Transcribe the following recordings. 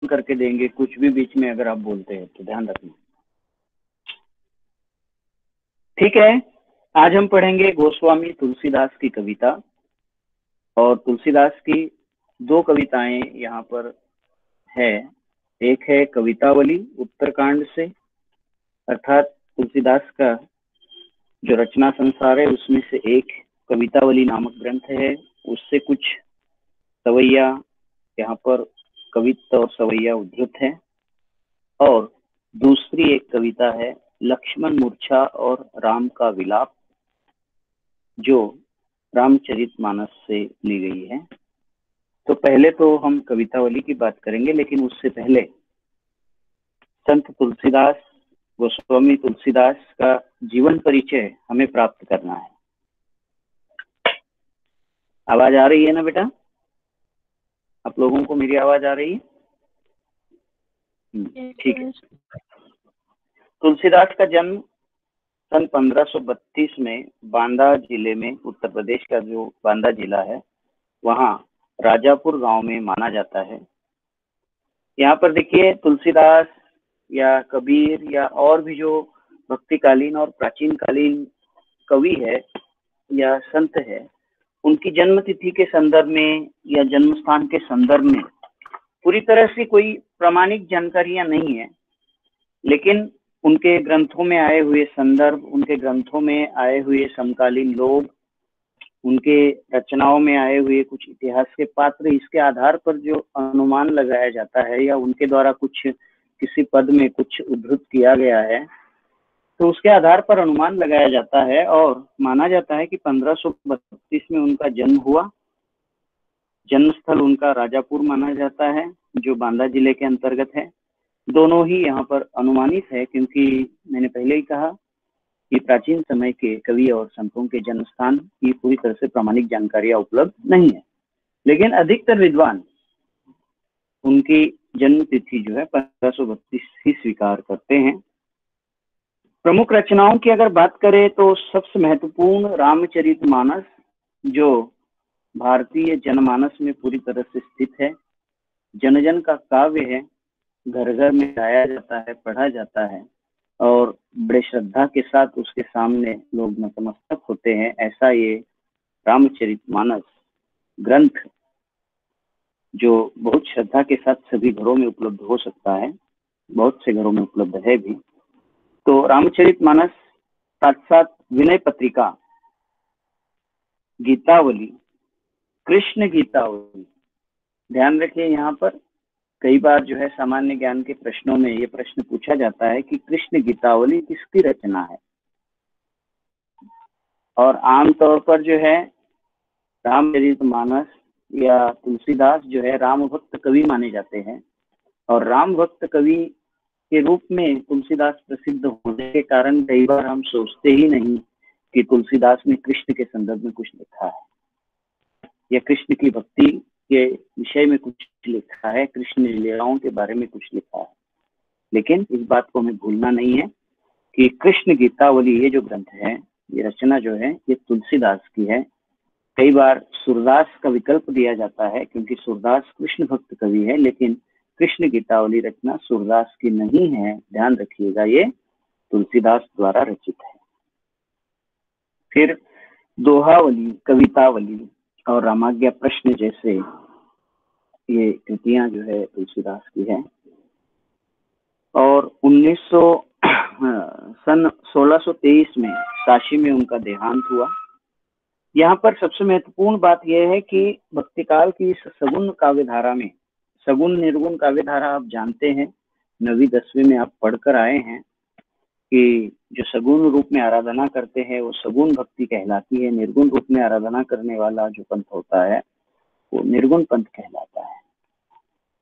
करके देंगे, कुछ भी बीच में अगर आप बोलते हैं तो ध्यान रखना। ठीक है, आज हम पढ़ेंगे गोस्वामी तुलसीदास की कविता। और तुलसीदास की दो कविताएं यहाँ पर है। एक है कवितावली उत्तरकांड से, अर्थात तुलसीदास का जो रचना संसार है उसमें से एक कवितावली नामक ग्रंथ है। उससे कुछ सवैया यहाँ पर कवित्त और सवैया उद्धृत है। और दूसरी एक कविता है लक्ष्मण मूर्छा और राम का विलाप, जो रामचरितमानस से ली गई है। तो पहले तो हम कवितावली की बात करेंगे, लेकिन उससे पहले संत तुलसीदास, गोस्वामी तुलसीदास का जीवन परिचय हमें प्राप्त करना है। आवाज आ रही है ना बेटा? आप लोगों को मेरी आवाज आ रही है? ठीक है। तुलसीदास का जन्म सन 1532 में बांदा जिले में, उत्तर प्रदेश का जो बांदा जिला है वहाँ राजापुर गांव में माना जाता है। यहाँ पर देखिए, तुलसीदास या कबीर या और भी जो भक्तिकालीन और प्राचीन कालीन कवि है या संत है, उनकी जन्म तिथि के संदर्भ में या जन्म स्थान के संदर्भ में पूरी तरह से कोई प्रामाणिक जानकारियां नहीं है। लेकिन उनके ग्रंथों में आए हुए संदर्भ, उनके ग्रंथों में आए हुए समकालीन लोग, उनके रचनाओं में आए हुए कुछ इतिहास के पात्र, इसके आधार पर जो अनुमान लगाया जाता है या उनके द्वारा कुछ किसी पद में कुछ उद्धृत किया गया है, तो उसके आधार पर अनुमान लगाया जाता है और माना जाता है कि 1532 में उनका जन्म हुआ। जन्म स्थल उनका राजापुर माना जाता है, जो बांदा जिले के अंतर्गत है। दोनों ही यहाँ पर अनुमानित है, क्योंकि मैंने पहले ही कहा कि प्राचीन समय के कवि और संतों के जन्म स्थान की पूरी तरह से प्रामाणिक जानकारियां उपलब्ध नहीं है। लेकिन अधिकतर विद्वान उनकी जन्म तिथि जो है 1532 ही स्वीकार करते हैं। प्रमुख रचनाओं की अगर बात करें तो सबसे महत्वपूर्ण रामचरितमानस, जो भारतीय जनमानस में पूरी तरह से स्थित है, जन जन का काव्य है, घर घर में गाया जाता है, पढ़ा जाता है और बड़े श्रद्धा के साथ उसके सामने लोग नतमस्तक होते हैं। ऐसा ये रामचरितमानस ग्रंथ, जो बहुत श्रद्धा के साथ सभी घरों में उपलब्ध हो सकता है, बहुत से घरों में उपलब्ध है भी। तो रामचरितमानस साथ साथ विनय पत्रिका, गीतावली, कृष्ण गीतावली। ध्यान रखिए, यहाँ पर कई बार जो है सामान्य ज्ञान के प्रश्नों में ये प्रश्न पूछा जाता है कि कृष्ण गीतावली किसकी रचना है। और आमतौर पर जो है रामचरितमानस या तुलसीदास जो है राम भक्त कवि माने जाते हैं। और राम भक्त कवि के रूप में तुलसीदास प्रसिद्ध होने के कारण कई बार हम सोचते ही नहीं कि तुलसीदास ने कृष्ण के संदर्भ में कुछ लिखा है या कृष्ण की भक्ति के विषय में कुछ लिखा है, कृष्ण लीलाओं के बारे में कुछ लिखा है। लेकिन इस बात को हमें भूलना नहीं है कि कृष्ण गीतावली ये जो ग्रंथ है, ये रचना जो है, ये तुलसीदास की है। कई बार सूरदास का विकल्प दिया जाता है, क्योंकि सूरदास कृष्ण भक्त कवि है, लेकिन कृष्ण गीतावली रचना सूरदास की नहीं है। ध्यान रखिएगा, ये तुलसीदास द्वारा रचित है। फिर दोहावली, कवितावली और रामाज्ञा प्रश्न जैसे ये कृतियां जो है तुलसीदास की है। और 1900 सन 1623 में काशी में उनका देहांत हुआ। यहाँ पर सबसे महत्वपूर्ण बात यह है कि भक्तिकाल की इस सगुण काव्यधारा में, सगुण निर्गुण काव्यधारा आप जानते हैं, 9वीं 10वीं में आप पढ़कर आए हैं कि जो सगुण रूप में आराधना करते हैं वो सगुण भक्ति कहलाती है। निर्गुण रूप में आराधना करने वाला जो पंथ होता है वो निर्गुण पंथ कहलाता है।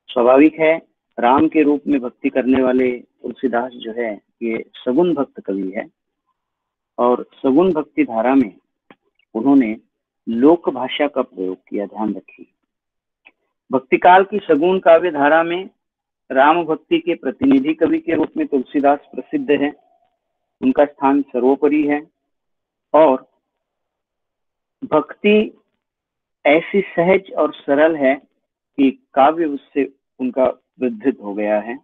स्वाभाविक है, राम के रूप में भक्ति करने वाले तुलसीदास जो है ये सगुण भक्त कवि है। और सगुण भक्ति धारा में उन्होंने लोक भाषा का प्रयोग किया। ध्यान रखिए, भक्तिकाल की सगुण काव्य धारा में राम भक्ति के प्रतिनिधि कवि के रूप में तुलसीदास प्रसिद्ध है, उनका स्थान सर्वोपरि है। और भक्ति ऐसी सहज और सरल है कि काव्य उससे उनका विधृत हो गया है।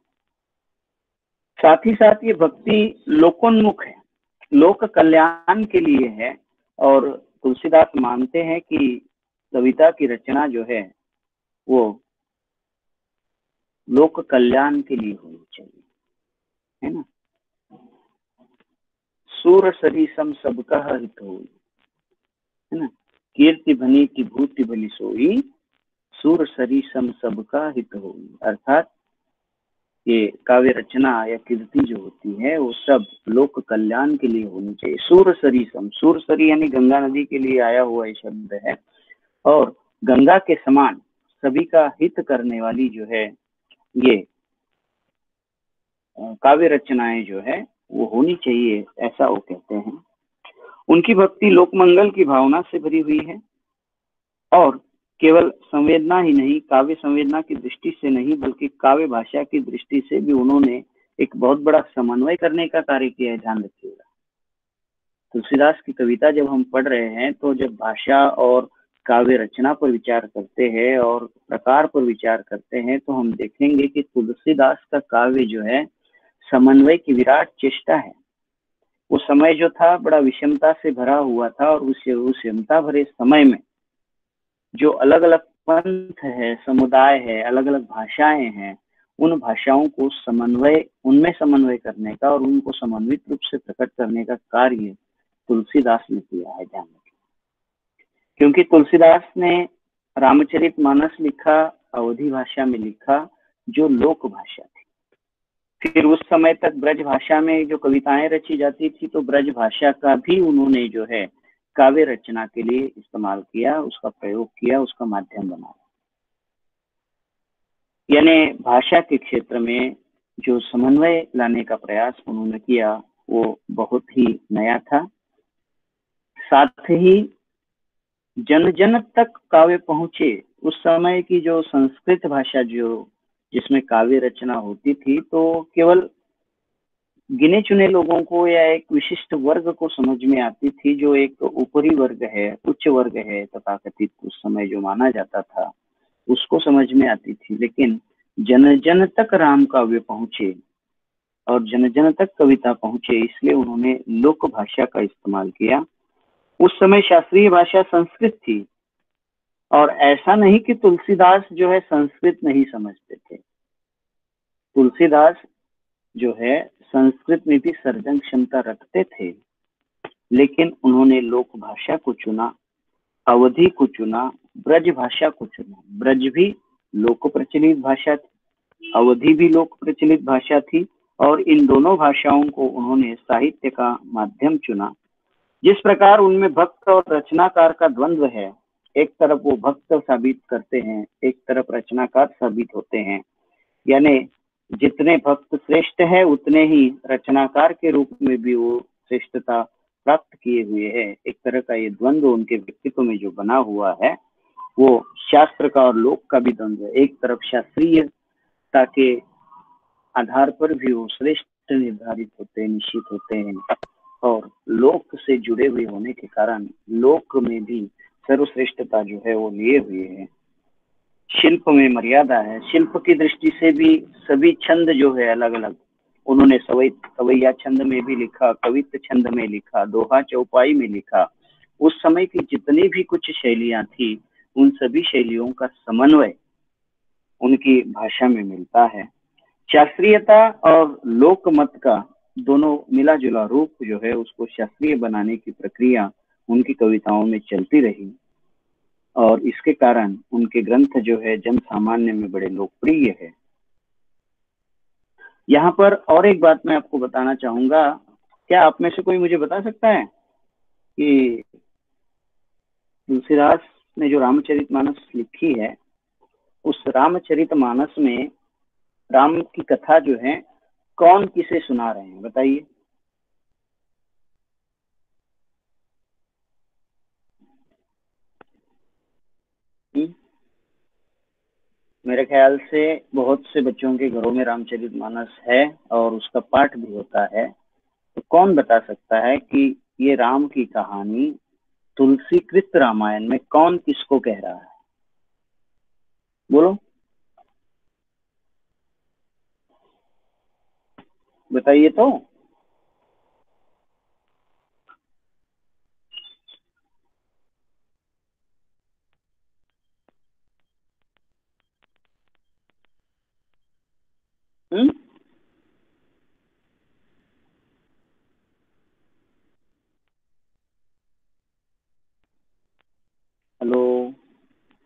साथ ही साथ ये भक्ति लोकोन्मुख है, लोक कल्याण के लिए है। और तुलसीदास मानते हैं कि कविता की रचना जो है वो लोक कल्याण के लिए होनी चाहिए, है ना। सूर सरी सम सबका हित होई, है ना। कीर्ति भनी की भूति भली सोई, सूर सरी सम सबका हित होई। अर्थात ये काव्य रचना या कीर्ति जो होती है वो सब लोक कल्याण के लिए होनी चाहिए। सूर सरी सम, सूर सरी यानी गंगा नदी के लिए आया हुआ ये शब्द है। और गंगा के समान सभी का हित करने वाली जो है ये काव्य रचनाएं जो है वो होनी चाहिए, ऐसा वो कहते हैं। उनकी भक्ति लोकमंगल की भावना से भरी हुई है और केवल संवेदना ही नहीं, काव्य संवेदना की दृष्टि से नहीं बल्कि काव्य भाषा की दृष्टि से भी उन्होंने एक बहुत बड़ा समन्वय करने का कार्य किया है। ध्यान रखिएगा, तुलसीदास की कविता जब हम पढ़ रहे हैं तो जब भाषा और काव्य रचना पर विचार करते हैं और प्रकार पर विचार करते हैं तो हम देखेंगे कि तुलसीदास का काव्य जो है समन्वय की विराट चेष्टा है। वो समय जो था बड़ा विषमता से भरा हुआ था और उस विषमता भरे समय में जो अलग अलग पंथ है, समुदाय है, अलग अलग भाषाएं हैं, उन भाषाओं को समन्वय, उनमें समन्वय करने का और उनको समन्वित रूप से प्रकट करने का कार्य तुलसीदास ने किया है। ध्यान रखें, क्योंकि तुलसीदास ने रामचरितमानस लिखा, अवधी भाषा में लिखा जो लोक भाषा थी। फिर उस समय तक ब्रज भाषा में जो कविताएं रची जाती थी तो ब्रज भाषा का भी उन्होंने जो है काव्य रचना के लिए इस्तेमाल किया, उसका प्रयोग किया, उसका माध्यम बनाया। यानी भाषा के क्षेत्र में जो समन्वय लाने का प्रयास उन्होंने किया वो बहुत ही नया था। साथ ही जन जन तक काव्य पहुंचे। उस समय की जो संस्कृत भाषा जो जिसमें काव्य रचना होती थी तो केवल गिने चुने लोगों को या एक विशिष्ट वर्ग को समझ में आती थी, जो एक ऊपरी वर्ग है, उच्च वर्ग है तथाकथित उस समय जो माना जाता था उसको समझ में आती थी। लेकिन जन जन तक राम काव्य पहुंचे और जन जन तक कविता पहुंचे, इसलिए उन्होंने लोक भाषा का इस्तेमाल किया। उस समय शास्त्रीय भाषा संस्कृत थी और ऐसा नहीं कि तुलसीदास जो है संस्कृत नहीं समझते थे। तुलसीदास जो है संस्कृत में भी सर्जन क्षमता रखते थे, लेकिन उन्होंने लोक भाषा को चुना, अवधि को चुना, ब्रज भाषा को चुना। ब्रज भी लोक प्रचलित भाषा थी, अवधि भी लोक प्रचलित भाषा थी और इन दोनों भाषाओं को उन्होंने साहित्य का माध्यम चुना। जिस प्रकार उनमें भक्त और रचनाकार का द्वंद्व है, एक तरफ वो भक्त साबित करते हैं, एक तरफ रचनाकार साबित होते हैं। यानी जितने भक्त श्रेष्ठ है उतने ही रचनाकार के रूप में भी वो श्रेष्ठता प्राप्त किए हुए हैं। एक तरह का ये द्वंद्व उनके व्यक्तित्व में जो बना हुआ है वो शास्त्र का और लोक का भी द्वंद्व है। एक तरफ शास्त्रीयता के आधार पर भी वो श्रेष्ठ निर्धारित होते हैं, निश्चित होते हैं और लोक से जुड़े हुए होने के कारण लोक में भी सर्वश्रेष्ठता जो है वो लिए हुए हैं। शिल्प में मर्यादा है, शिल्प की दृष्टि से भी सभी छंद जो है अलग अलग, उन्होंने सवैया छंद में भी लिखा, कवित्त छंद में लिखा, दोहा चौपाई में लिखा। उस समय की जितनी भी कुछ शैलियां थी उन सभी शैलियों का समन्वय उनकी भाषा में मिलता है। शास्त्रीयता और लोक मत का दोनों मिला जुला रूप जो है उसको शास्त्रीय बनाने की प्रक्रिया उनकी कविताओं में चलती रही और इसके कारण उनके ग्रंथ जो है जन सामान्य में बड़े लोकप्रिय है। यहाँ पर और एक बात मैं आपको बताना चाहूंगा, क्या आप में से कोई मुझे बता सकता है कि तुलसीदास ने जो रामचरितमानस लिखी है उस रामचरितमानस में राम की कथा जो है कौन किसे सुना रहे हैं, बताइए। मेरे ख्याल से बहुत से बच्चों के घरों में रामचरितमानस है और उसका पाठ भी होता है। तो कौन बता सकता है कि ये राम की कहानी तुलसीकृत रामायण में कौन किसको कह रहा है? बोलो। बताइए तो। हम्म। हेलो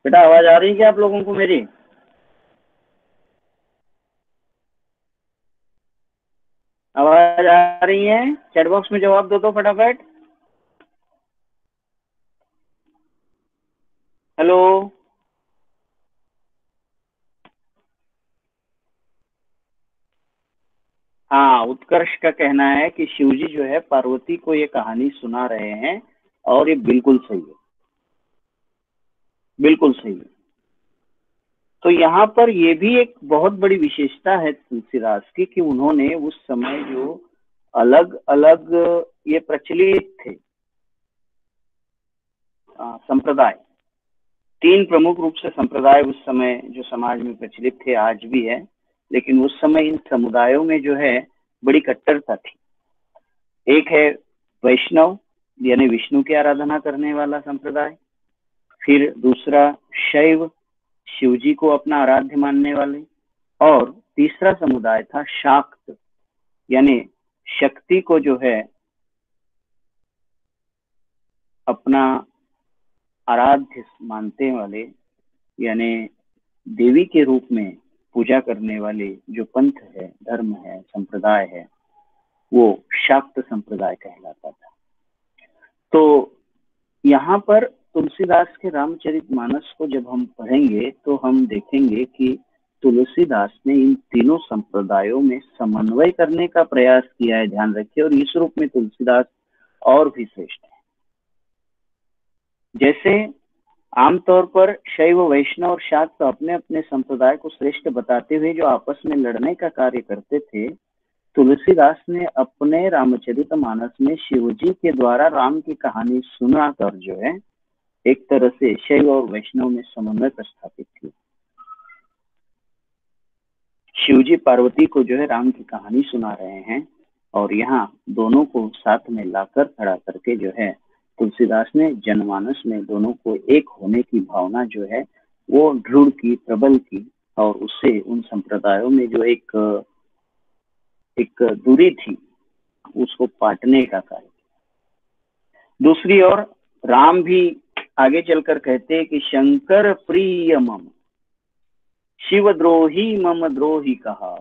बेटा, आवाज आ रही है क्या आप लोगों को मेरी? आवाज आ रही है? चैट बॉक्स में जवाब दो तो फटाफट। हेलो। हाँ, उत्कर्ष का कहना है कि शिवजी जो है पार्वती को ये कहानी सुना रहे हैं, और ये बिल्कुल सही है, बिल्कुल सही है। तो यहाँ पर ये भी एक बहुत बड़ी विशेषता है तुलसीदास की कि उन्होंने उस समय जो अलग अलग ये प्रचलित थे संप्रदाय, तीन प्रमुख रूप से संप्रदाय उस समय जो समाज में प्रचलित थे, आज भी है। लेकिन उस समय इन समुदायों में जो है बड़ी कट्टरता थी। एक है वैष्णव, यानी विष्णु की आराधना करने वाला संप्रदाय। फिर दूसरा शैव, शिवजी को अपना आराध्य मानने वाले। और तीसरा समुदाय था शाक्त, यानी शक्ति को जो है अपना आराध्य मानते वाले, यानी देवी के रूप में पूजा करने वाले जो पंथ है, धर्म है, संप्रदाय है, वो शाक्त संप्रदाय कहलाता था। तो यहाँ पर तुलसीदास के रामचरितमानस को जब हम पढ़ेंगे तो हम देखेंगे कि तुलसीदास ने इन तीनों संप्रदायों में समन्वय करने का प्रयास किया है। ध्यान रखिए, और इस रूप में तुलसीदास और भी श्रेष्ठ है। जैसे आमतौर पर शैव, वैष्णव और शाक्त अपने अपने संप्रदाय को श्रेष्ठ बताते हुए जो आपस में लड़ने का कार्य करते थे, तुलसीदास ने अपने रामचरितमानस में शिवजी के द्वारा राम की कहानी सुनाकर जो है एक तरह से शैव और वैष्णव में समन्वय प्रस्थापित किया। शिवजी पार्वती को जो है राम की कहानी सुना रहे हैं, और यहाँ दोनों को साथ में लाकर खड़ा करके जो है तुलसीदास ने जनमानस में दोनों को एक होने की भावना जो है वो दृढ़ की, प्रबल की, और उससे उन संप्रदायों में जो एक एक दूरी थी उसको पाटने का कार्य। दूसरी ओर राम भी आगे चलकर कहते हैं कि शंकर प्रिय मम, शिव द्रोही मम द्रोही कहा।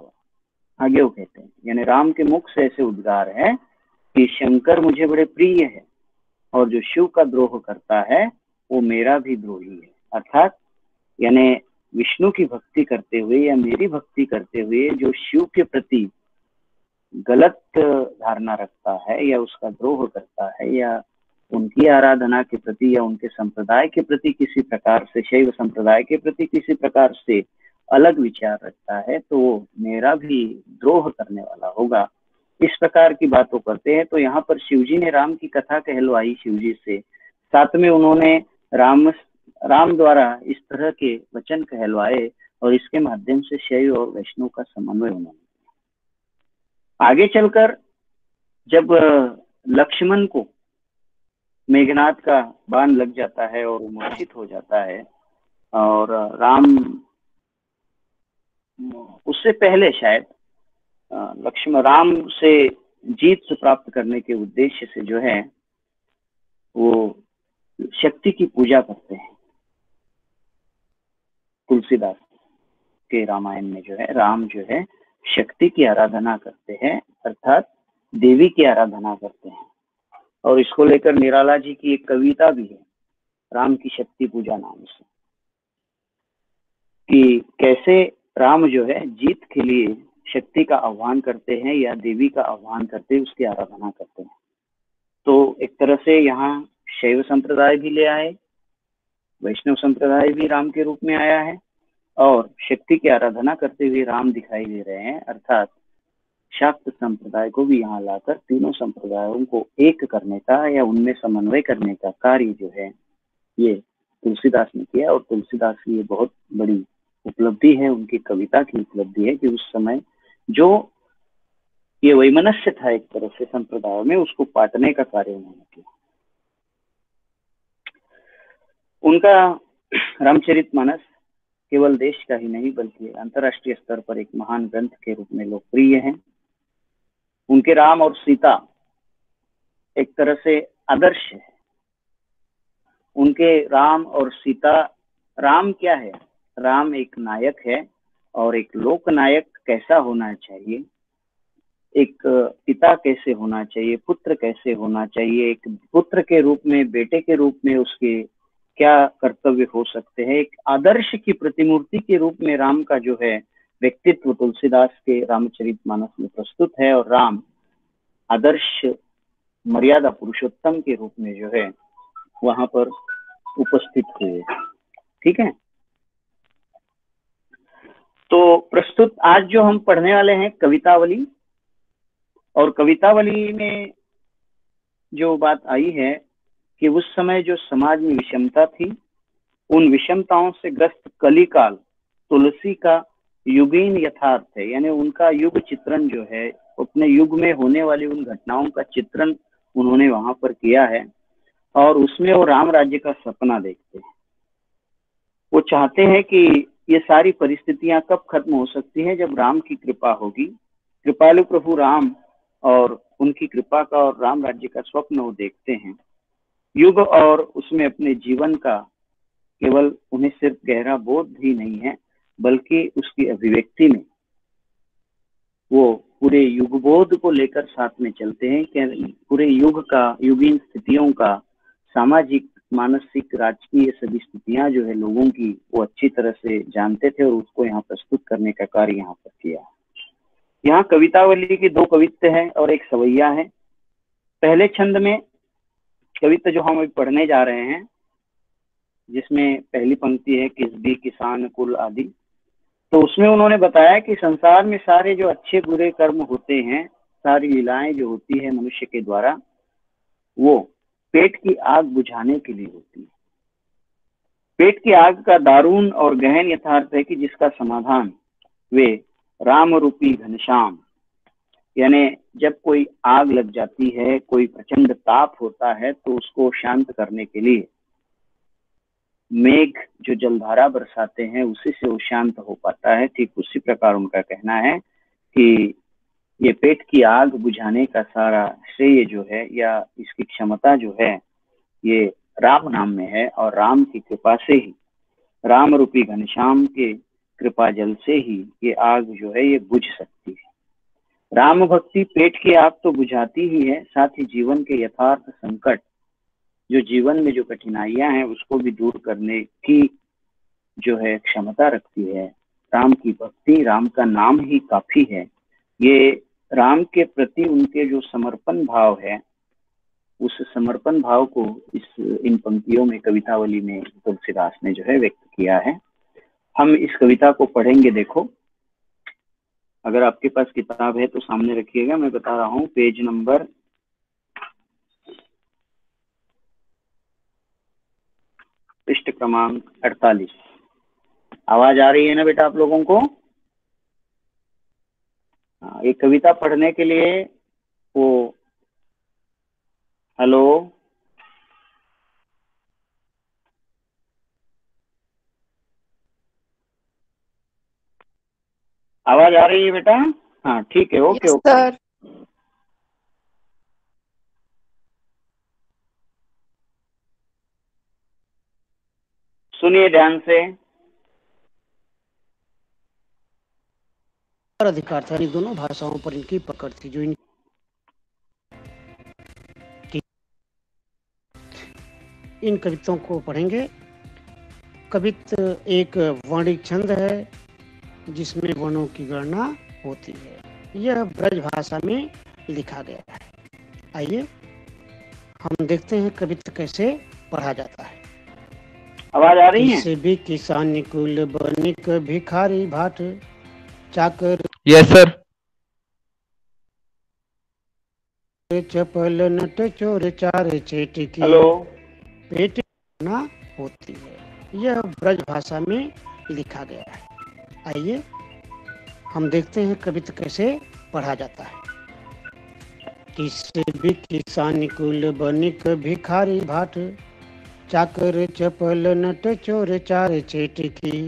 आगे वो कहते हैं, यानी राम के मुख से ऐसे उद्गार है कि शंकर मुझे बड़े प्रिय है, और जो शिव का द्रोह करता है वो मेरा भी द्रोही है। अर्थात यानी विष्णु की भक्ति करते हुए या मेरी भक्ति करते हुए जो शिव के प्रति गलत धारणा रखता है या उसका द्रोह करता है या उनकी आराधना के प्रति या उनके संप्रदाय के प्रति किसी प्रकार से, शैव संप्रदाय के प्रति किसी प्रकार से अलग विचार रखता है, तो वो मेरा भी द्रोह करने वाला होगा। इस प्रकार की बातों करते हैं। तो यहाँ पर शिवजी ने राम की कथा कहलवाई शिवजी से, साथ में उन्होंने राम राम द्वारा इस तरह के वचन कहलवाए, और इसके माध्यम से शैव और वैष्णव का समन्वय उन्होंने। आगे चलकर जब लक्ष्मण को मेघनाथ का बाण लग जाता है और मूर्छित हो जाता है, और राम उससे पहले शायद लक्ष्मण राम से जीत प्राप्त करने के उद्देश्य से जो है वो शक्ति की पूजा करते हैं। तुलसीदास के रामायण में जो है राम जो है शक्ति की आराधना करते हैं, अर्थात देवी की आराधना करते हैं। और इसको लेकर निराला जी की एक कविता भी है, राम की शक्ति पूजा नाम से, कि कैसे राम जो है जीत के लिए शक्ति का आह्वान करते हैं या देवी का आह्वान करते हैं, उसकी आराधना करते हैं। तो एक तरह से यहाँ शैव संप्रदाय भी ले आए, वैष्णव संप्रदाय भी राम के रूप में आया है, और शक्ति की आराधना करते हुए राम दिखाई दे रहे हैं। अर्थात शाक्त संप्रदाय को भी यहाँ लाकर तीनों संप्रदायों को एक करने का या उनमें समन्वय करने का कार्य जो है ये तुलसीदास ने किया। और तुलसीदास की ये बहुत बड़ी उपलब्धि है, उनकी कविता की उपलब्धि है कि उस समय जो ये वैमनस्य था एक तरह से संप्रदाय में, उसको पाटने का कार्य उन्होंने किया। उनका रामचरितमानस केवल देश का ही नहीं बल्कि अंतर्राष्ट्रीय स्तर पर एक महान ग्रंथ के रूप में लोकप्रिय है। उनके राम और सीता एक तरह से आदर्श है। उनके राम और सीता, राम क्या है? राम एक नायक है, और एक लोक नायक कैसा होना चाहिए, एक पिता कैसे होना चाहिए, पुत्र कैसे होना चाहिए, एक पुत्र के रूप में, बेटे के रूप में उसके क्या कर्तव्य हो सकते हैं, एक आदर्श की प्रतिमूर्ति के रूप में राम का जो है व्यक्तित्व तुलसीदास के रामचरितमानस में प्रस्तुत है। और राम आदर्श मर्यादा पुरुषोत्तम के रूप में जो है वहां पर उपस्थित हुए। ठीक है, तो प्रस्तुत आज जो हम पढ़ने वाले हैं कवितावली, और कवितावली में जो बात आई है कि उस समय जो समाज में विषमता थी, उन विषमताओं से ग्रस्त कलिकाल तुलसी का युगीन यथार्थ है, यानी उनका युग चित्रण जो है, अपने युग में होने वाली उन घटनाओं का चित्रण उन्होंने वहां पर किया है। और उसमें वो राम राज्य का सपना देखते हैं। वो चाहते हैं कि ये सारी परिस्थितियां कब खत्म हो सकती हैं, जब राम की कृपा होगी। कृपालु प्रभु राम और उनकी कृपा का और राम राज्य का स्वप्न वो देखते हैं। युग और उसमें अपने जीवन का केवल उन्हें सिर्फ गहरा बोध ही नहीं है, बल्कि उसकी अभिव्यक्ति में वो पूरे युग बोध को लेकर साथ में चलते हैं कि पूरे युग का, युगीन स्थितियों का, सामाजिक, मानसिक, राजकीय सभी स्थितियां जो है लोगों की, वो अच्छी तरह से जानते थे और उसको यहाँ प्रस्तुत करने का कार्य यहाँ पर किया। यहाँ कवितावली की 2 कवित्त हैं और एक सवैया है। पहले छंद में कवित्त जो हम अभी पढ़ने जा रहे हैं, जिसमें पहली पंक्ति है किसबी किसान कुल आदि, तो उसमें उन्होंने बताया कि संसार में सारे जो अच्छे बुरे कर्म होते हैं, सारी लीलाएं जो होती है मनुष्य के द्वारा, वो पेट की आग बुझाने के लिए होती है। पेट की आग का दारुण और गहन यथार्थ है कि जिसका समाधान वे राम रूपी घनश्याम, यानी जब कोई आग लग जाती है, कोई प्रचंड ताप होता है, तो उसको शांत करने के लिए मेघ जो जलधारा बरसाते हैं, उसी से वो शांत हो पाता है। ठीक उसी प्रकार उनका कहना है कि ये पेट की आग बुझाने का सारा श्रेय जो है, या इसकी क्षमता जो है, ये राम नाम में है। और राम की कृपा से ही, राम रूपी घनश्याम के कृपा जल से ही ये आग जो है ये बुझ सकती है। राम भक्ति पेट की आग तो बुझाती ही है, साथ ही जीवन के यथार्थ संकट, जो जीवन में जो कठिनाइयां हैं, उसको भी दूर करने की जो है क्षमता रखती है। राम की भक्ति, राम का नाम ही काफी है। ये राम के प्रति उनके जो समर्पण भाव है, उस समर्पण भाव को इन पंक्तियों में, कवितावली में तुलसीदास ने जो है व्यक्त किया है। हम इस कविता को पढ़ेंगे। देखो, अगर आपके पास किताब है तो सामने रखिएगा, मैं बता रहा हूँ, पेज नंबर 48। आवाज आ रही है ना बेटा आप लोगों को? एक कविता पढ़ने के लिए वो, हेलो, आवाज आ रही है बेटा? हाँ ठीक है, ओके ओके सर। सुनिए ध्यान से। अधिकार था, दोनों भाषाओं पर इनकी पकड़ थी। जो इन कविताओं को पढ़ेंगे। कवित्त एक वर्णिक छंद है जिसमें वर्णों की गणना होती है। यह ब्रज भाषा में लिखा गया है। आइए हम देखते हैं कवित्त कैसे पढ़ा जाता है। आवाज आ रही है? किसी भी किसान कुल बनिक भिखारी भाट चाकर, यस सर। चपल नट चोर चार चेटकी, हेलो, पेट ना होती है। यह ब्रज भाषा में लिखा गया है। आइए हम देखते हैं कवित्त कैसे पढ़ा जाता है। किस भी किसान कुल बनिक भिखारी भाट, चाकर चपल नट चोर चार चेटकी,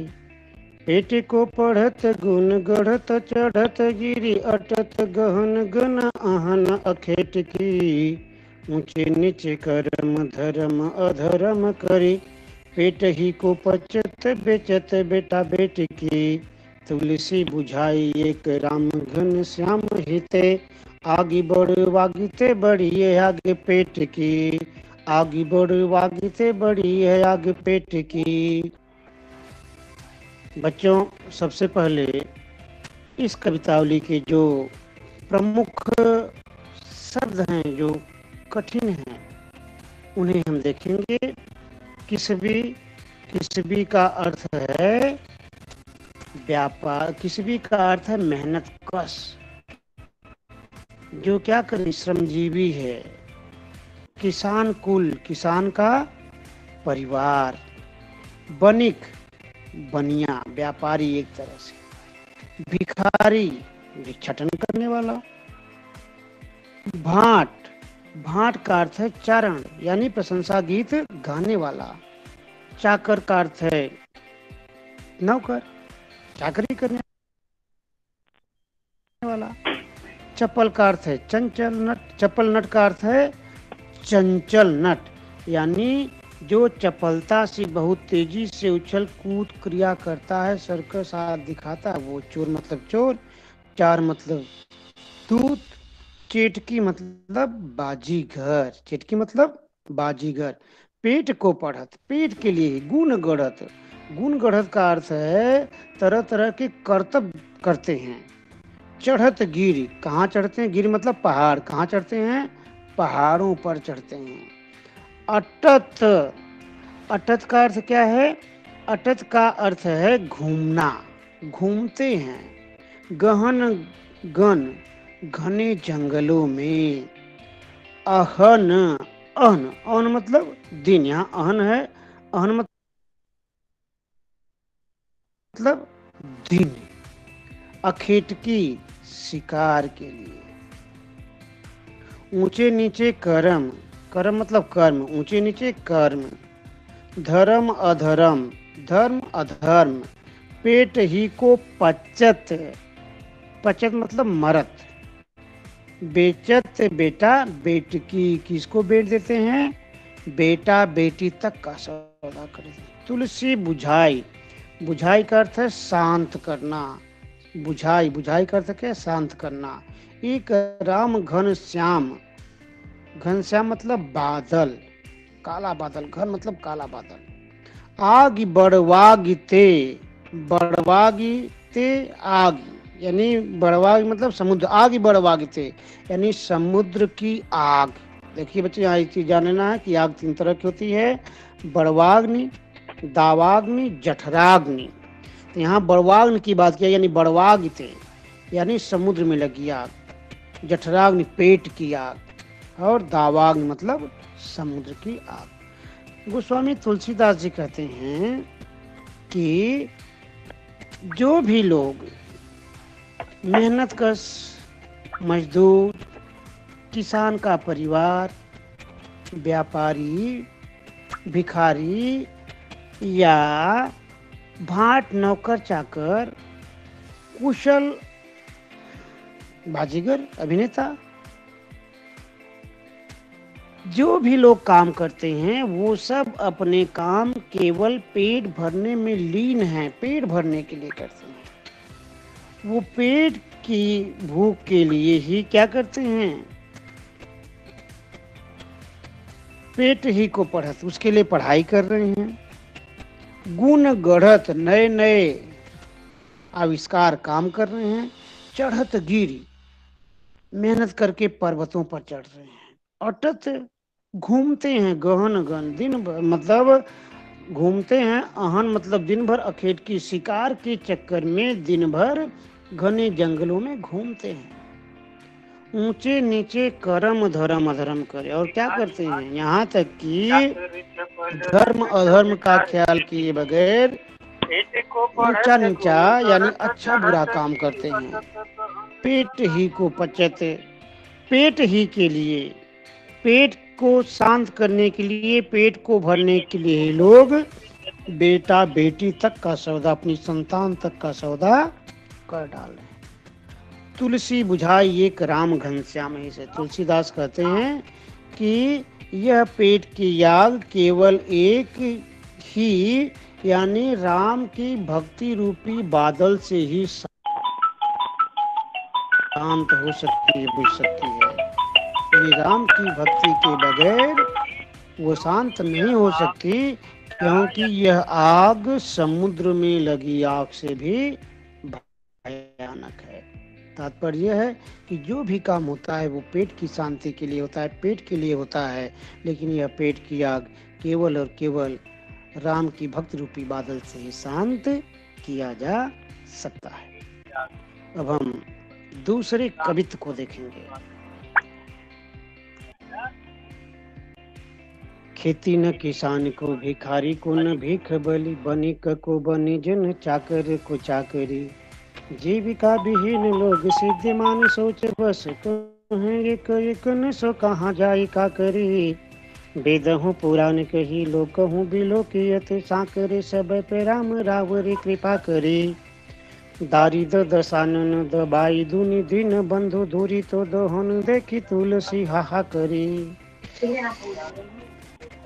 पेट को पढ़त गुण गढ़त चढ़त गिरी अटत गहन गन आहन अखेट की, ऊंचे नीचे कर्म धर्म अधर्म करी, पेट ही को पचत बेचत बेटा बेट की, तुलसी बुझाई एक राम घन श्याम हिते, आगे बढ़ वागिते बड़ी है आगे पेट की, आगे बढ़ वागिते बड़ी है आगे पेट की। बच्चों, सबसे पहले इस कवितावली के जो प्रमुख शब्द हैं, जो कठिन हैं, उन्हें हम देखेंगे। किसबी का अर्थ है व्यापार, किसबी का अर्थ है मेहनत कश, जो क्या करे, श्रमजीवी है। किसान कुल, किसान का परिवार। बनिक, बनिया, व्यापारी एक तरह से। भिखारी, भिक्षाटन करने वाला। भाट, भाट का अर्थ है चारण, यानी प्रशंसा गीत गाने वाला। चाकर का अर्थ है नौकर, चाकरी करने वाला। चप्पल का अर्थ है चंचल नट, चप्पल नट का अर्थ है चंचल नट, यानी जो चपलता से बहुत तेजी से उछल कूद क्रिया करता है, सर्कस आदि दिखाता है, वो चोर मतलब चोर। चार मतलब दूत। चेटकी मतलब बाजीगर, चेटकी मतलब बाजीगर। पेट को पढ़त, पेट के लिए। गुण गढ़त, गुण गढ़त का अर्थ है तरह तरह के कर्तव्य करते हैं। चढ़त गिर, कहाँ चढ़ते हैं, गिर मतलब पहाड़, कहाँ चढ़ते हैं, पहाड़ों पर चढ़ते हैं। अटत, अटत का अर्थ क्या है, अटत का अर्थ है घूमना, घूमते हैं। गहन गन, घने जंगलों में। अहन, अहन, अहन मतलब दिन, यहाँ अहन है, अहन मतलब दिन। अखेटकी, शिकार के लिए। ऊंचे नीचे कर्म, कर्म मतलब कर्म, ऊंचे नीचे कर्म। धर्म अधर्म, धर्म अधर्म। पेट ही को पचत, पचत मतलब मरत। बेचत बेटा बेटकी, किसको बेच देते हैं, बेटा बेटी तक का सौदा कर देते हैं। तुलसी बुझाई, बुझाई का अर्थ है शांत करना। बुझाई, बुझाई का अर्थ क्या है, शांत करना। एक राम घन श्याम, घन श्याम मतलब बादल, काला बादल। घन मतलब काला बादल। आग बड़वागिते, बड़वागिते आग, यानी बड़वाग मतलब समुद्र। आग बड़वागिते यानी समुद्र की आग। देखिए बच्चे, यहाँ एक चीज जानना है कि आग 3 तरह की होती है, बड़वाग्नि, दावाग्नि, जठराग्नि। तो यहाँ बड़वाग्नि की बात किया, यानी बड़वागिते यानी समुद्र में लगी आग। जठराग्नि पेट की आग, और दावाग्नि मतलब समुद्र की आग। गोस्वामी तुलसीदास जी कहते हैं कि जो भी लोग मेहनत कश मजदूर, किसान का परिवार, व्यापारी, भिखारी या भाट नौकर चाकर, कुशल बाजीगर अभिनेता, जो भी लोग काम करते हैं वो सब अपने काम केवल पेट भरने में लीन हैं, पेट भरने के लिए करते हैं। वो पेट की भूख के लिए ही क्या करते हैं, पेट ही को पढ़त, उसके लिए पढ़ाई कर रहे हैं। गुण गढ़त, नए नए आविष्कार काम कर रहे हैं। चढ़त गिरी, मेहनत करके पर्वतों पर चढ़ रहे हैं। अटत, घूमते हैं। गहन गन, दिन भर मतलब घूमते हैं। अहन मतलब दिन भर। अखेट की, शिकार के चक्कर में दिन भर घने जंगलों में घूमते हैं। ऊंचे नीचे कर्म धर्म अधर्म करे, और क्या करते हैं, यहाँ तक कि धर्म अधर्म का ख्याल किए बगैर ऊंचा नीचा यानी अच्छा बुरा काम करते हैं। पेट ही को पचते, पेट ही के लिए, पेट को शांत करने के लिए, पेट को भरने के लिए लोग बेटा बेटी तक का सौदा, अपनी संतान तक का सौदा कर डाले। तुलसी बुझाई एक राम घनश्याम ही से, तुलसीदास कहते हैं कि यह पेट की आग केवल एक ही, यानी राम की भक्ति रूपी बादल से ही शांत हो सकती है, बुझ सकती है। श्री राम की भक्ति के बगैर वो शांत नहीं हो सकती, क्योंकि यह आग समुद्र में लगी आग से भी भयानक है। तात्पर्य यह है कि जो भी काम होता है वो पेट की शांति के लिए होता है, पेट के लिए होता है, लेकिन यह पेट की आग केवल और केवल राम की भक्ति रूपी बादल से ही शांत किया जा सकता है। अब हम दूसरे कवित्व को देखेंगे। खेती न किसान को, भिखारी को न भीख बलि, बनिक को बनिज न चाकर को चाकरी, जीविका विहीन लोग सिद्धमान सोच बस, कहेंगे एक न सो कहाँ जाए का करी, वेद हूँ पुराण कही लोक हूँ बिलोकियत, साकरे सब पे राम रावरी कृपा करे, दारिद दशानन दबाई दुनि दिन बंधु धूरी, तो दोहन देखी तुलसी हाहा करी।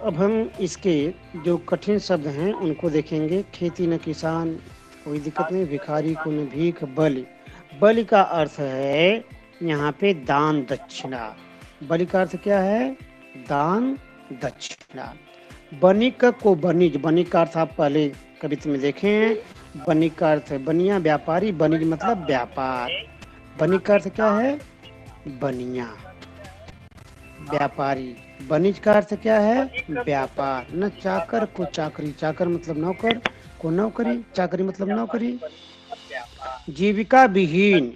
अब हम इसके जो कठिन शब्द हैं उनको देखेंगे। खेती न किसान, कोई दिक्कत नहीं, भिखारी को न भीख, बलि, बलि का अर्थ है यहाँ पे दान दक्षिणा। बलि का अर्थ क्या है? दान दक्षिणा। बनिक को बनिज, बनिक का अर्थ आप पहले कवित्व में देखे हैं। बनिक का अर्थ है बनिया व्यापारी, बनिज मतलब व्यापार। बनिक का अर्थ क्या है? बनिया व्यापारी। बनिज का अर्थ क्या है? व्यापार। न चाकर को चाकरी, चाकर मतलब नौकर, को नौकरी, चाकरी मतलब नौकरी। जीविका विहीन,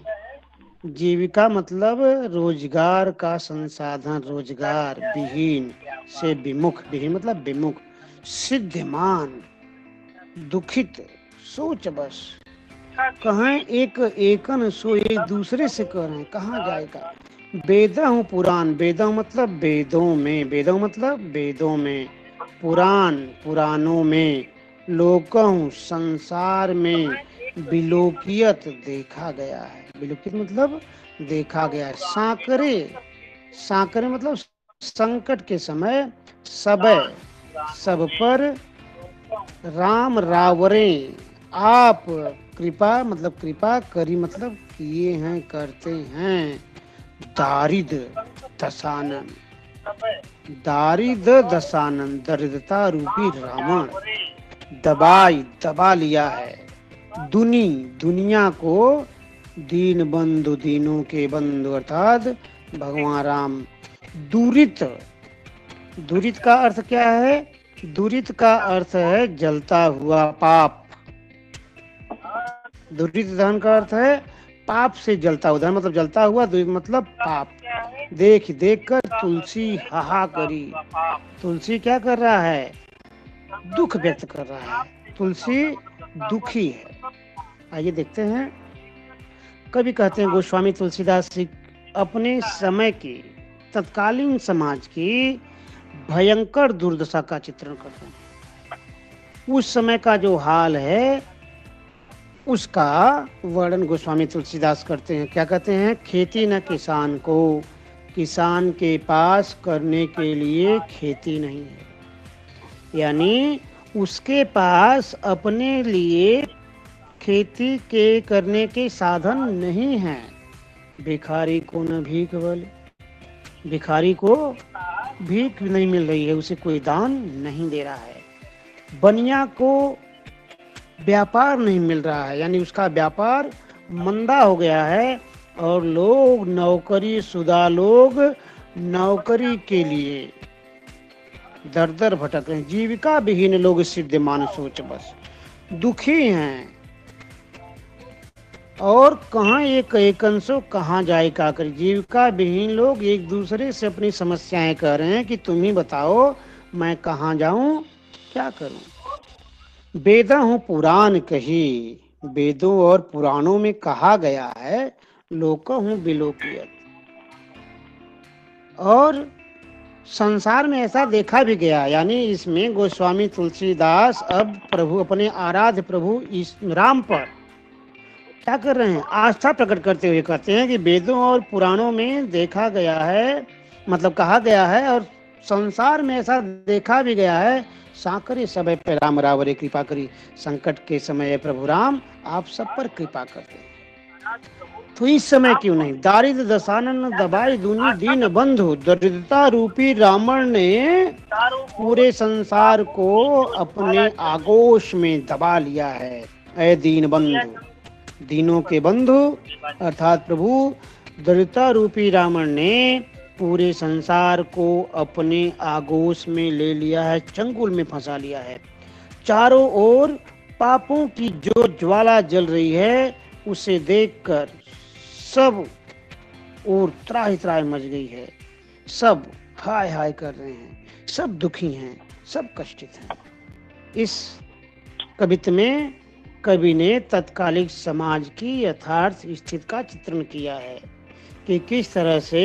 जीविका मतलब रोजगार का संसाधन, रोजगार, विहीन से विमुख, विहीन मतलब विमुख। सिद्धमान दुखित, सोच बस, कहें एक एकन सो, एक दूसरे से कह रहे हैं कहाँ जाएगा। वेदा हूँ पुराण, वेदा मतलब वेदों में, वेदों मतलब वेदों में, पुराण पुराणों में, लोक हूँ संसार में, बिलोकियत देखा गया है, बिलोकियत मतलब देखा गया है। साकरे, साकरे मतलब संकट के समय, सब सब पर, राम रावरे आप, कृपा मतलब कृपा, करी मतलब किए हैं, करते हैं। दारिद दशानन, दारिद दशानन दरिद्रता रूपी रावण, दबाई दबा लिया है। दुनी दुनिया को, दीन बंधु दीनों के बंधु अर्थात भगवान राम। दूरित, दूरित का अर्थ क्या है? दूरित का अर्थ है जलता हुआ पाप। दूरित दहन का अर्थ है पाप से जलता हुआ, दहन मतलब जलता हुआ, दूरित मतलब पाप। देख देख कर तुलसी हाहा करी, तुलसी क्या कर रहा है? दुख व्यक्त कर रहा है, तुलसी दुखी है। आइए देखते हैं। कवि कहते हैं गोस्वामी तुलसीदास जी अपने समय की, तत्कालीन समाज की भयंकर दुर्दशा का चित्रण करते हैं। उस समय का जो हाल है उसका वर्णन गोस्वामी तुलसीदास करते हैं। क्या कहते हैं? खेती न किसान को, किसान के पास करने के लिए खेती नहीं है, यानी उसके पास अपने लिए खेती के करने के साधन नहीं है। भिखारी को न भीख बल, भिखारी को भीख नहीं मिल रही है, उसे कोई दान नहीं दे रहा है। बनिया को व्यापार नहीं मिल रहा है, यानी उसका व्यापार मंदा हो गया है, और लोग नौकरी शुदा लोग नौकरी के लिए दर दर भटक रहे हैं। जीविका विहीन लोग सिद्धमान सोच बस, दुखी हैं, और कहाँ एक एकंसो कहाँ जाए का कर। जीविका विहीन लोग एक दूसरे से अपनी समस्याएं कह रहे हैं कि तुम ही बताओ मैं कहाँ जाऊं, क्या करूं। वेदा हूँ पुराण कही, वेदों और पुराणों में कहा गया है लोक हूँ बिलोकियत, और संसार में ऐसा देखा भी गया, यानी इसमें गोस्वामी तुलसीदास अब प्रभु, अपने आराध्य प्रभु इस राम पर क्या कर रहे हैं, आस्था प्रकट करते हुए कहते हैं कि वेदों और पुराणों में देखा गया है, मतलब कहा गया है, और संसार में ऐसा देखा भी गया है, साकरे समय पे राम रावरे कृपा करी, संकट के समय प्रभु राम आप सब पर कृपा करते हैं। तो इस समय क्यों नहीं, दारिद्र दशानन दबाई दूनी दीन बंधु, दरिद्रता रूपी रावण ने पूरे संसार को अपने आगोश में दबा लिया है। ऐ दीन बंधु, दीनों के बंधु अर्थात प्रभु दरिद्रता रूपी रावण ने पूरे संसार को अपने आगोश में ले लिया है, चंगुल में फंसा लिया है। चारों ओर पापों की जो ज्वाला जल रही है उसे देखकर सब और त्राहि त्राहि मच गई है, सब हाय हाय कर रहे हैं, सब दुखी हैं, सब कष्टित हैं। इस कवित्त में कवि ने तत्कालिक समाज की यथार्थ स्थिति का चित्रण किया है कि किस तरह से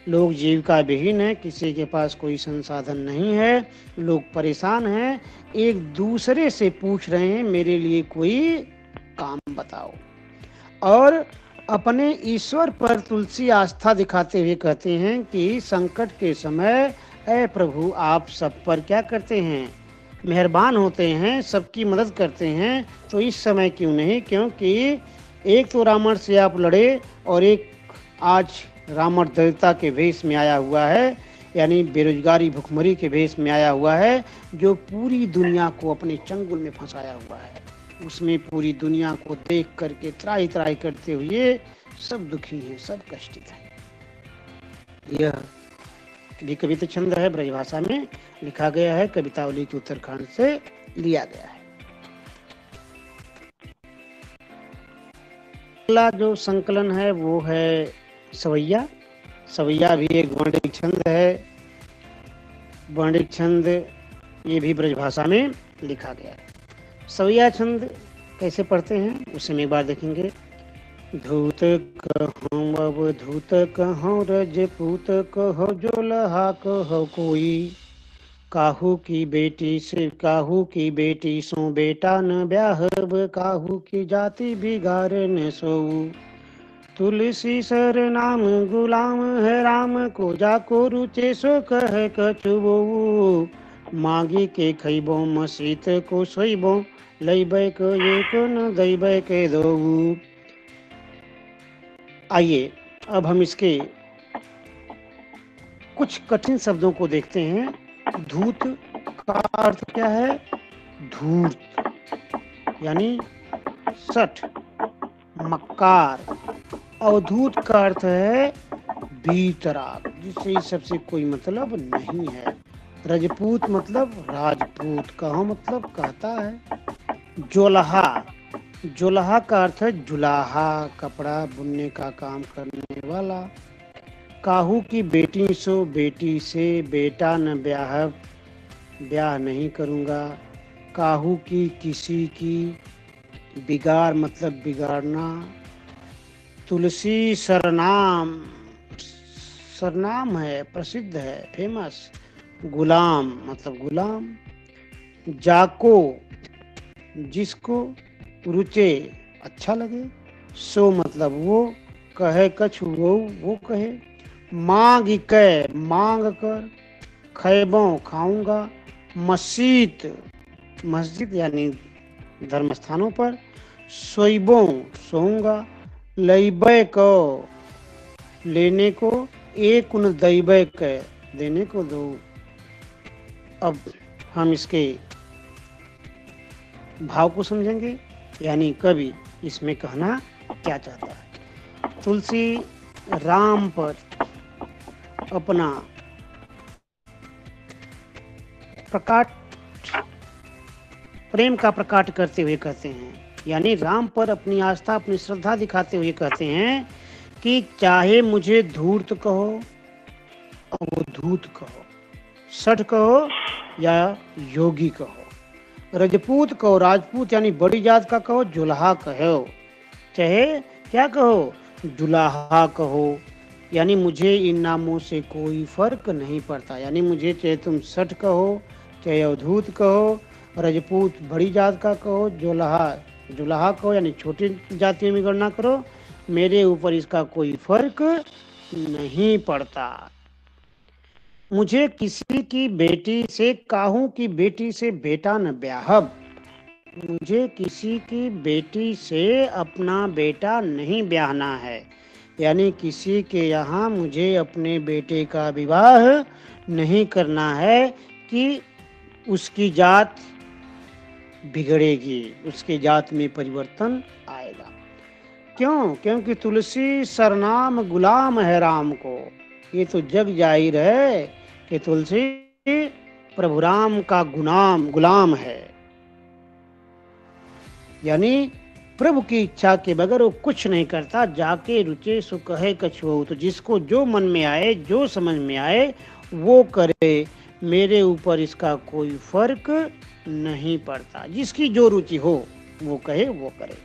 लोग जीविका विहीन है, किसी के पास कोई संसाधन नहीं है, लोग परेशान हैं, एक दूसरे से पूछ रहे हैं मेरे लिए कोई काम बताओ। और अपने ईश्वर पर तुलसी आस्था दिखाते हुए कहते हैं कि संकट के समय ऐ प्रभु आप सब पर क्या करते हैं, मेहरबान होते हैं, सबकी मदद करते हैं। तो इस समय क्यों नहीं, क्योंकि एक तो रावण से आप लड़े और एक आज रावण दरिद्रता के भेष में आया हुआ है, यानी बेरोजगारी भुखमरी के भेष में आया हुआ है, जो पूरी दुनिया को अपने चंगुल में फंसाया हुआ है। उसमें पूरी दुनिया को देख करके त्राहि त्राहि करते हुए सब दुखी हैं, सब कष्टित हैं। यह भी कविता छंद है, ब्रजभाषा में लिखा गया है, कवितावली के उत्तरखंड से लिया गया है। अगला जो संकलन है वो है सवैया। सवैया भी एक वर्णिक छंद है, वर्णिक छंद ये भी ब्रजभाषा में लिखा गया है। सवैया छंद कैसे पढ़ते हैं उसे हम एक बार देखेंगे। धूत कहूँ अवधूत कहूँ रजपूत कहो जोलहा कहो कोई, काहू की बेटी से काहू की बेटी सो बेटा न ब्याहब, काहू की जाति बिगाड़ न सोऊ। तुलसी सर नाम गुलाम है राम को, जाको रुचे सो कह कछुओ। मांगी के खैबो मसीत को सोइबो, लैबै को ये को न दैबै के दो। आइए अब हम इसके कुछ कठिन शब्दों को देखते हैं। धूत का अर्थ क्या है, धूर्त, यानी सठ, मक्कार। अवधूत का अर्थ है बीतराग, जिससे इस सबसे कोई मतलब नहीं है। रजपूत मतलब राजपूत, कहो मतलब कहता है। जोलहा, जोलहा का अर्थ है जुलाहा, कपड़ा बुनने का काम करने वाला। काहू की बेटी सो बेटी से बेटा न ब्याह, ब्याह नहीं करूँगा। काहू की किसी की, बिगाड़ मतलब बिगाड़ना। तुलसी सरनाम, सरनाम है, प्रसिद्ध है, फेमस। गुलाम मतलब गुलाम। जाको जिसको, रुचे अच्छा लगे, सो मतलब वो, कहे कछु वो कहे। मांग कै मांग कर, खैबों खाऊंगा। मसीत मस्जिद यानी धर्म स्थानों पर। सोइबों सोऊंगा। लैबै को लेने को, एक उन दैबै के देने को दो। अब हम इसके भाव को समझेंगे, यानी कवि इसमें कहना क्या चाहता है। तुलसी राम पर अपना प्रकाट, प्रेम का प्रकाट करते हुए कहते हैं, यानी राम पर अपनी आस्था, अपनी श्रद्धा दिखाते हुए कहते हैं कि चाहे मुझे धूर्त कहो, अवधूत कहो, सठ कहो या योगी कहो, रजपूत कहो, राजपूत यानी बड़ी जात का कहो, जुलाहा कहो, चाहे क्या कहो, जुलाहा कहो, यानी मुझे इन नामों से कोई फर्क नहीं पड़ता। यानी मुझे चाहे तुम सठ कहो, चाहे अवधूत कहो, रजपूत बड़ी जात का कहो, जोलहा जुलाहा कहो, यानी छोटी जातियों में गणना करो, मेरे ऊपर इसका कोई फर्क नहीं पड़ता। मुझे किसी की बेटी से, काहू की बेटी से बेटा न ब्याहब। मुझे किसी की बेटी से अपना बेटा नहीं ब्याहना है। यानी किसी के यहाँ मुझे अपने बेटे का विवाह नहीं करना है कि उसकी जात बिगड़ेगी, उसके जात में परिवर्तन आएगा। क्यों? क्योंकि तुलसी सरनाम गुलाम है राम को। ये तो जग जाहिर है कि तुलसी प्रभु राम का गुलाम है। यानी प्रभु की इच्छा के बगैर वो कुछ नहीं करता। जाके रुचे सो कहे कछुओ। तो जिसको जो मन में आए, जो समझ में आए वो करे, मेरे ऊपर इसका कोई फर्क नहीं पड़ता। जिसकी जो रुचि हो वो कहे, वो करे।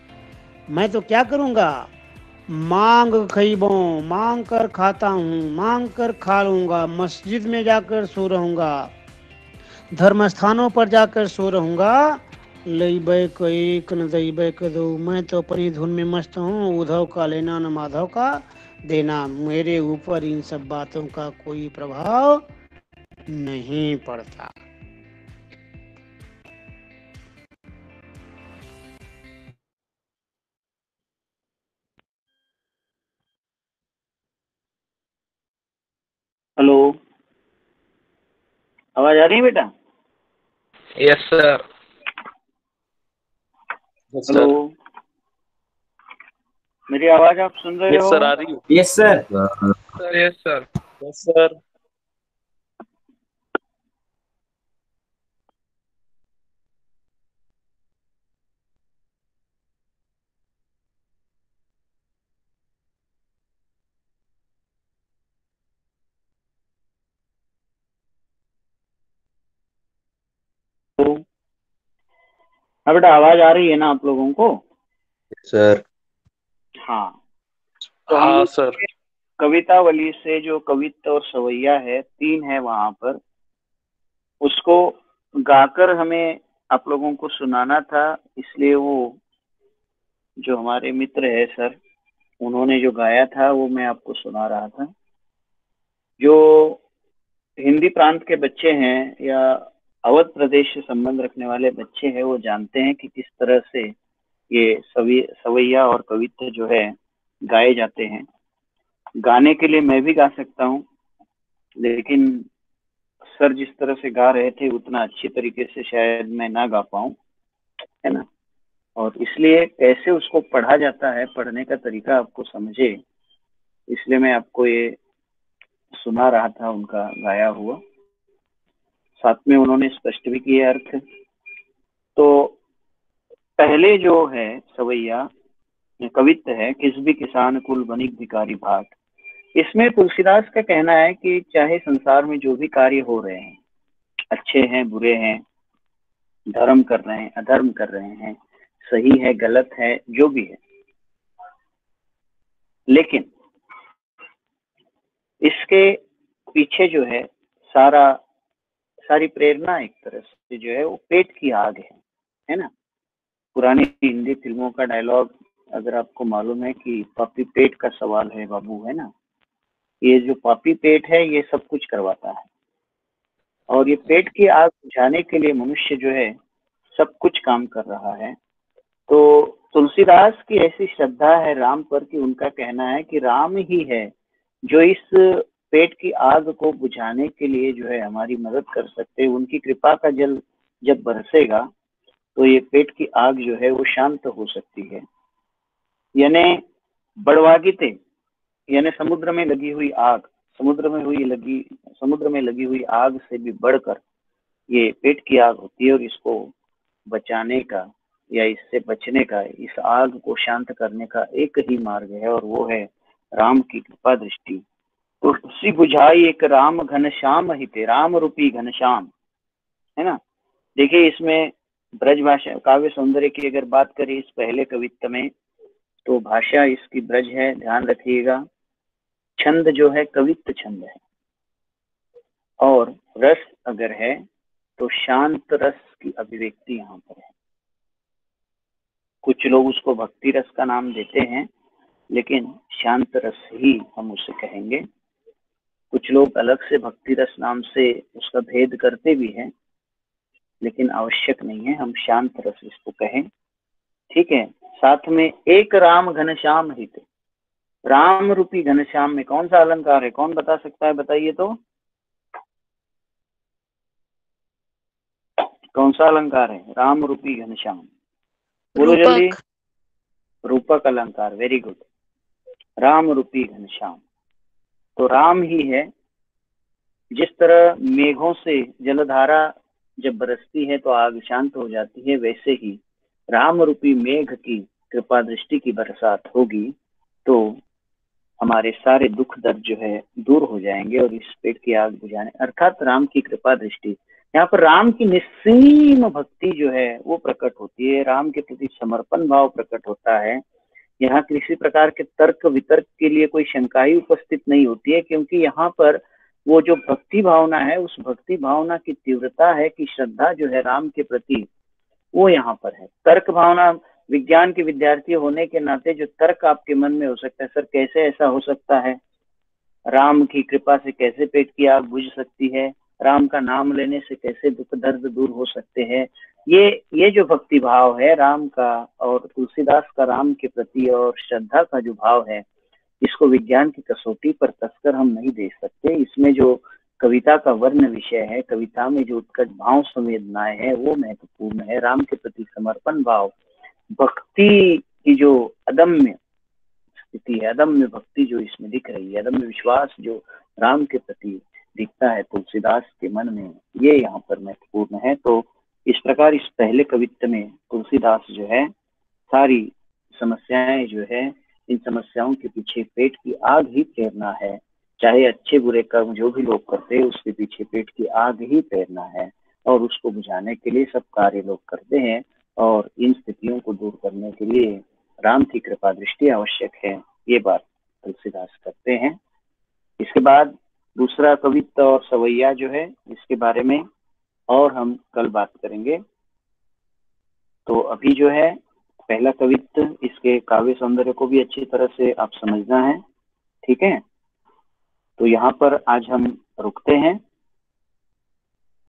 मैं तो क्या करूँगा, मांग खइबो, मांग कर खाता हूँ, मांग कर खा लूँगा, मस्जिद में जाकर सो रहूँगा, धर्म स्थानों पर जाकर सो रहूँगा। लइबै क एक न दैबै क दो। मैं तो अपनी धुन में मस्त हूँ, उद्धव का लेना न माधव का देना। मेरे ऊपर इन सब बातों का कोई प्रभाव नहीं पड़ता। हेलो, आवाज आ रही है बेटा? Yes sir. Yes hello, sir. मेरी आवाज आप सुन रहे यस हो? सर, आ रही है। Yes sir. Sir yes sir. Yes sir. तो हाँ बेटा, आवाज आ रही है ना आप लोगों को? सर। हाँ, तो हम हाँ लोग सर। कवितावली से जो कवित्त और सवैया है, 3 है वहां पर, उसको गाकर हमें आप लोगों को सुनाना था। इसलिए वो जो हमारे मित्र है सर, उन्होंने जो गाया था वो मैं आपको सुना रहा था। जो हिंदी प्रांत के बच्चे हैं या अवध प्रदेश से संबंध रखने वाले बच्चे हैं, वो जानते हैं कि किस तरह से ये सवैया और कवित्त जो है गाए जाते हैं। गाने के लिए मैं भी गा सकता हूँ, लेकिन सर जिस तरह से गा रहे थे उतना अच्छी तरीके से शायद मैं ना गा पाऊँ, है ना। और इसलिए कैसे उसको पढ़ा जाता है, पढ़ने का तरीका आपको समझे, इसलिए मैं आपको ये सुना रहा था उनका गाया हुआ। साथ में उन्होंने स्पष्ट भी किए अर्थ। तो पहले जो है सवैया कवित्त है, किस भी किसान कुल बनिक भिखारी भाट। इसमें तुलसीदास का कहना है कि चाहे संसार में जो भी कार्य हो रहे हैं, अच्छे हैं बुरे हैं, धर्म कर रहे हैं अधर्म कर रहे हैं, सही है गलत है, जो भी है, लेकिन इसके पीछे जो है सारी प्रेरणा एक तरह से जो है वो पेट की आग है ना। पुरानी हिंदी फिल्मों का डायलॉग अगर आपको मालूम है कि पापी पेट का सवाल है बाबू, है ना। ये जो पापी पेट है ये सब कुछ करवाता है, और ये पेट की आग बुझाने के लिए मनुष्य जो है सब कुछ काम कर रहा है। तो तुलसीदास की ऐसी श्रद्धा है राम पर कि उनका कहना है कि राम ही है जो इस पेट की आग को बुझाने के लिए जो है हमारी मदद कर सकते हैं। उनकी कृपा का जल जब बरसेगा तो ये पेट की आग जो है वो शांत हो सकती है। यानी बड़वागिते, यानी समुद्र में लगी हुई आग, समुद्र में लगी हुई आग से भी बढ़कर ये पेट की आग होती है। और इसको बचाने का या इससे बचने का, इस आग को शांत करने का एक ही मार्ग है, और वो है राम की कृपा दृष्टि। तो उसी बुझाई एक राम घनश्याम हिते, राम रूपी घनश्याम, है ना। देखिए इसमें ब्रज भाषा काव्य सौंदर्य की अगर बात करें इस पहले कवित्त में, तो भाषा इसकी ब्रज है, ध्यान रखिएगा। छंद जो है कवित्त छंद है, और रस अगर है तो शांत रस की अभिव्यक्ति यहाँ पर है। कुछ लोग उसको भक्ति रस का नाम देते हैं, लेकिन शांत रस ही हम उसे कहेंगे। कुछ लोग अलग से भक्ति रस नाम से उसका भेद करते भी हैं, लेकिन आवश्यक नहीं है, हम शांत रस इसको कहें। ठीक है। साथ में एक राम घनश्याम हित, राम रूपी घनश्याम में कौन सा अलंकार है, कौन बता सकता है, बताइए तो कौन सा अलंकार है राम रूपी घनश्याम? बोलो जल्दी। रूपक अलंकार, वेरी गुड। राम रूपी घनश्याम, तो राम ही है। जिस तरह मेघों से जलधारा जब बरसती है तो आग शांत हो जाती है, वैसे ही राम रूपी मेघ की कृपा दृष्टि की बरसात होगी तो हमारे सारे दुख दर्द जो है दूर हो जाएंगे और इस पेट की आग बुझाने, अर्थात राम की कृपा दृष्टि। यहाँ पर राम की निस्सीम भक्ति जो है वो प्रकट होती है, राम के प्रति समर्पण भाव प्रकट होता है। यहाँ किसी प्रकार के तर्क वितर्क के लिए कोई शंका ही उपस्थित नहीं होती है, क्योंकि यहाँ पर वो जो भक्ति भावना है, उस भक्ति भावना की तीव्रता है कि श्रद्धा जो है राम के प्रति वो यहाँ पर है। तर्क भावना, विज्ञान के विद्यार्थी होने के नाते जो तर्क आपके मन में हो सकता है, सर कैसे ऐसा हो सकता है, राम की कृपा से कैसे पेट की आग बुझ सकती है, राम का नाम लेने से कैसे दुख दर्द दूर हो सकते हैं, ये जो भक्ति भाव है राम का और तुलसीदास का राम के प्रति और श्रद्धा का जो भाव है, इसको विज्ञान की कसौटी पर कसकर हम नहीं दे सकते। इसमें जो कविता का वर्ण विषय है, कविता में जो उत्कट भाव संवेदनाएं है, वो महत्वपूर्ण है। राम के प्रति समर्पण भाव, भक्ति की जो अदम्य स्थिति है, अदम्य भक्ति जो इसमें दिख रही है, अदम्य विश्वास जो राम के प्रति दिखता है तुलसीदास के मन में, ये यहाँ पर महत्वपूर्ण है। तो इस प्रकार इस पहले कवित्त में तुलसीदास जो है सारी समस्याएं जो है, इन समस्याओं के पीछे पेट की आग ही प्रेरणा है। चाहे अच्छे बुरे कर्म जो भी लोग करते हैं, उसके पीछे पेट की आग ही प्रेरणा है, और उसको बुझाने के लिए सब कार्य लोग करते हैं, और इन स्थितियों को दूर करने के लिए राम की कृपा दृष्टि आवश्यक है, ये बात तुलसीदास करते हैं। इसके बाद दूसरा कवित्त और सवैया जो है, इसके बारे में और हम कल बात करेंगे। तो अभी जो है पहला कवित्त, इसके काव्य सौंदर्य को भी अच्छी तरह से आप समझना है। ठीक है, तो यहाँ पर आज हम रुकते हैं।